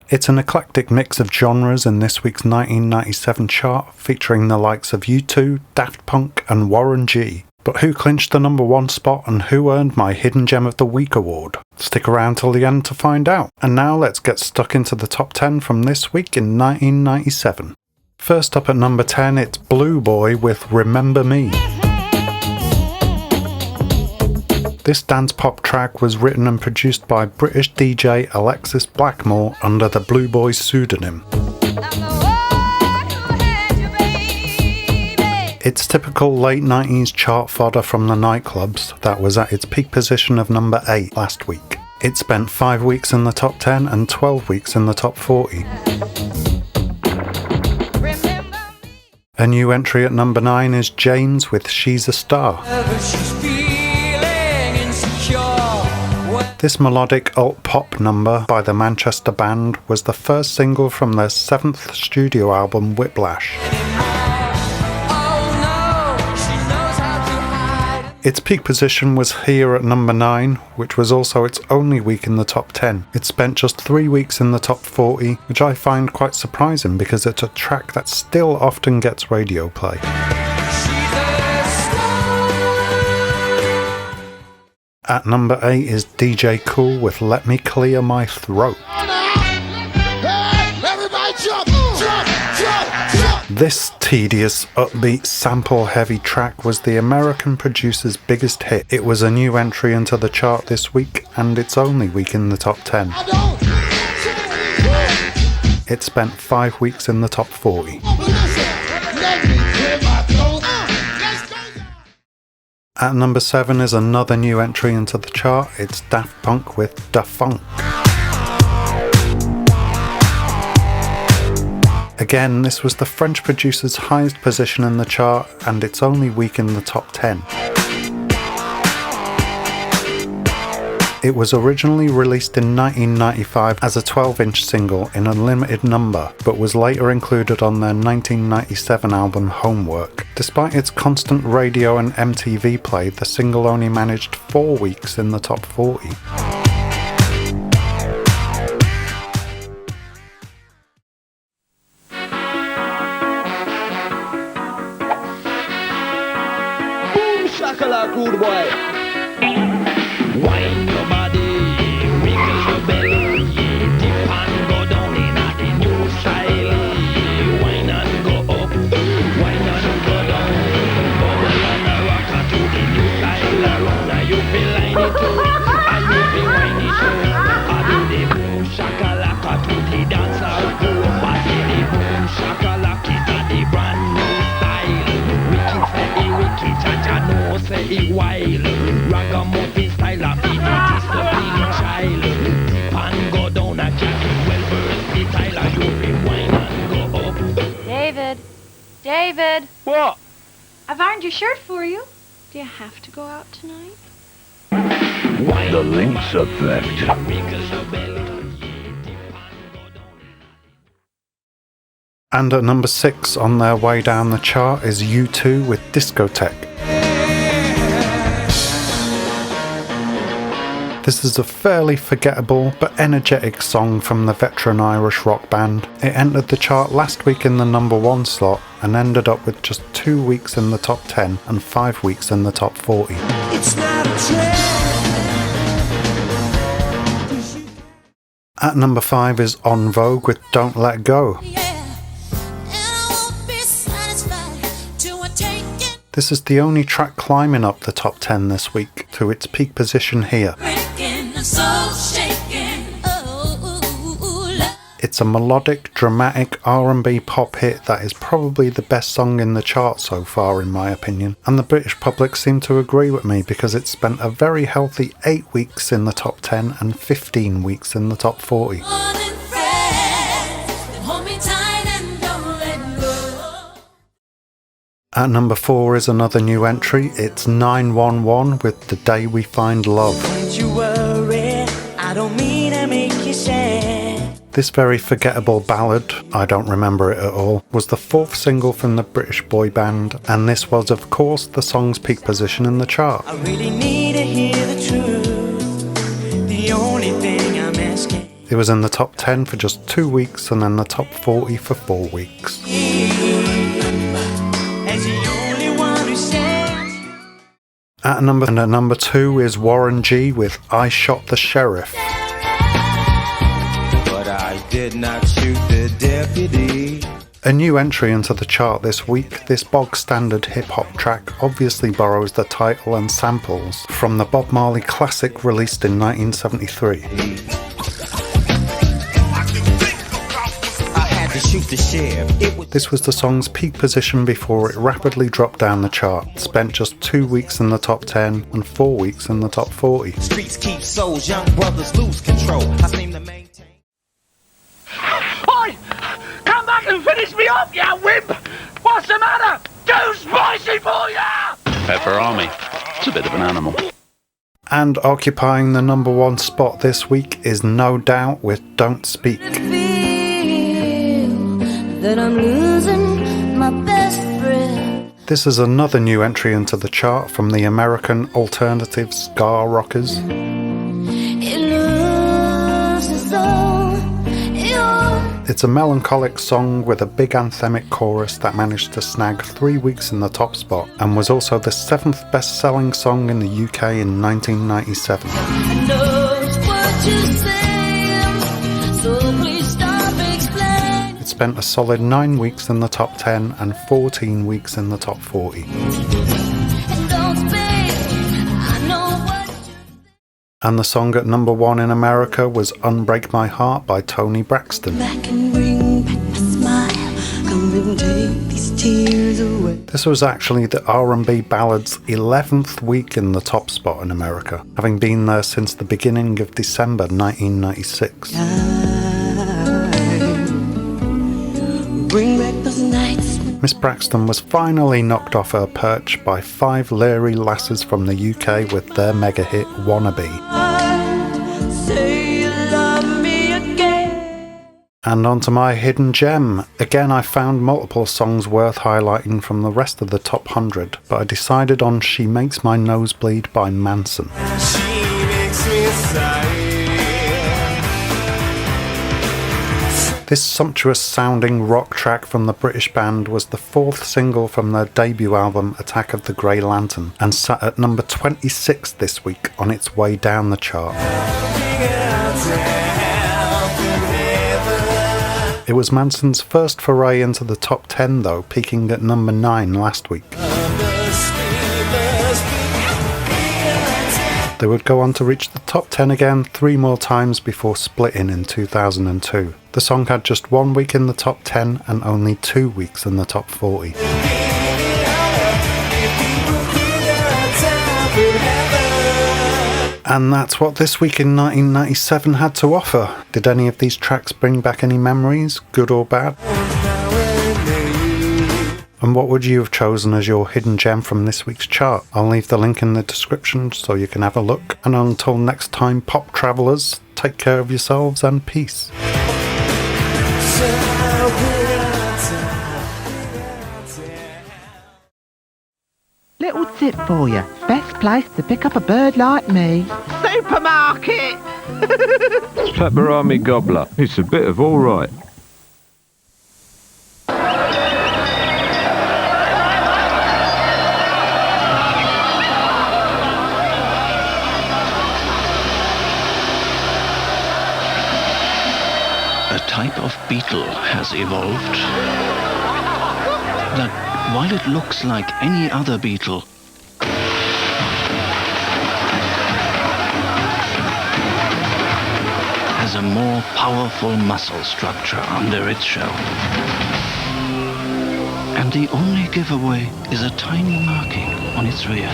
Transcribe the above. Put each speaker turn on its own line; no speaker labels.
It's an eclectic mix of genres in this week's 1997 chart, featuring the likes of U2, Daft Punk and Warren G. But who clinched the number 1 spot and who earned my Hidden Gem of the Week award? Stick around till the end to find out. And now let's get stuck into the top 10 from this week in 1997. First up at number 10, it's Blue Boy with Remember Me. This dance pop track was written and produced by British DJ Alexis Blackmore under the Blue Boy pseudonym. It's typical late 90s chart fodder from the nightclubs that was at its peak position of number 8 last week. It spent 5 weeks in the top 10 and 12 weeks in the top 40. A new entry at number 9 is James with She's a Star. This melodic alt-pop number by the Manchester band was the first single from their 7th studio album Whiplash. Its peak position was here at number 9, which was also its only week in the top 10. It spent just 3 weeks in the top 40, which I find quite surprising because it's a track that still often gets radio play. At number 8 is DJ Kool with Let Me Clear My Throat. This tedious, upbeat, sample-heavy track was the American producer's biggest hit. It was a new entry into the chart this week, and its only week in the top 10. It spent 5 weeks in the top 40. At number 7 is another new entry into the chart. It's Daft Punk with Da Funk. Again, this was the French producer's highest position in the chart and its only week in the top 10. It was originally released in 1995 as a 12-inch single in a limited number, but was later included on their 1997 album Homework. Despite its constant radio and MTV play, the single only managed 4 weeks in the top 40.
Boom shakalaka rude boy. Wine your body, wiggle your belly, dip and go down in a new style. Wine and go up, wine and go down, bubble and a rock to the new style. Around you feel like it too, and you feel whiny too. I do the boom shakalaka to the dancer, go body the boom shakalaka to the brand new style. Wicked, cha-cha no say it wild, ragamuffin style of it discipline child. Dip and go down a cat, well versatile, and you rewind and go up.
David.
What?
I've ironed your shirt for you. Do you have to go out tonight?
The Lynx Effect.
And at number 6 on their way down the chart is U2 with Discotheque. This is a fairly forgettable but energetic song from the veteran Irish rock band. It entered the chart last week in the number 1 slot and ended up with just 2 weeks in the top 10 and 5 weeks in the top 40.
It's not a trend.
At number 5 is En Vogue with Don't Let Go. This is the only track climbing up the top 10 this week to its peak position here. It's a melodic, dramatic R&B pop hit that is probably the best song in the chart so far in my opinion, and the British public seem to agree with me because it spent a very healthy 8 weeks in the top 10 and 15 weeks in the top 40. At number 4 is another new entry. It's 911 with The Day We Find Love.
Don't you worry, I don't mean to make you sad.
This very forgettable ballad, I don't remember it at all, was the 4th single from the British boy band, and this was of course the song's peak position in the chart.
I really need to hear the truth. The only thing I'm asking.
It was in the top 10 for just 2 weeks and then the top 40 for 4 weeks. At number 2 is Warren G with I Shot the Sheriff.
But I did not shoot the deputy.
A new entry into the chart this week, this bog standard hip hop track obviously borrows the title and samples from the Bob Marley classic released in 1973. This was the song's peak position before it rapidly dropped down the chart, spent just 2 weeks in the top 10 and 4 weeks in the top 40.
Streets keep souls, young brothers lose control. I seem to maintain.
Oi! Come back and finish me off, you wimp! What's the matter? Too spicy for ya!
Pepperami. It's a bit of an animal.
And occupying the number 1 spot this week is No Doubt with Don't Speak.
That I'm losing my best friend.
This is another new entry into the chart from the American alternative ska rockers.
It looks as though you're...
It's a melancholic song with a big anthemic chorus that managed to snag 3 weeks in the top spot and was also the 7th best-selling song in the UK in 1997.
I know what you're saying, so please stop explaining.
It spent a solid 9 weeks in the top 10 and 14 weeks in the top 40.
And don't speak, I know what you...
And the song at number 1 in America was Unbreak My Heart by Toni Braxton.
Back and bring back my smile, come and take these tears away.
This was actually the R&B ballad's 11th week in the top spot in America, having been there since the beginning of December 1996.
Bring back those nights.
Miss Braxton was finally knocked off her perch by 5 leery lasses from the UK with their mega hit Wannabe.
Say you love me again.
And onto my hidden gem. Again, I found multiple songs worth highlighting from the rest of the top 100, but I decided on She Makes My Nose Bleed by Manson.
She makes me sigh.
This sumptuous sounding rock track from the British band was the 4th single from their debut album Attack of the Grey Lantern and sat at number 26 this week on its way down the chart. It was Manson's first foray into the top 10 though, peaking at number 9 last week. They would go on to reach the top 10 again 3 more times before splitting in 2002. The song had just 1 week in the top 10 and only 2 weeks in the top 40. And that's what this week in 1997 had to offer. Did any of these tracks bring back any memories, good or bad? And what would you have chosen as your hidden gem from this week's chart? I'll leave the link in the description so you can have a look. And until next time, pop travellers, take care of yourselves and peace.
Little tip for you. Best place to pick up a bird like me. Supermarket!
Pepperami gobbler. It's a bit of all right.
A type of beetle has evolved that, while it looks like any other beetle, has a more powerful muscle structure under its shell. And the only giveaway is a tiny marking on its rear.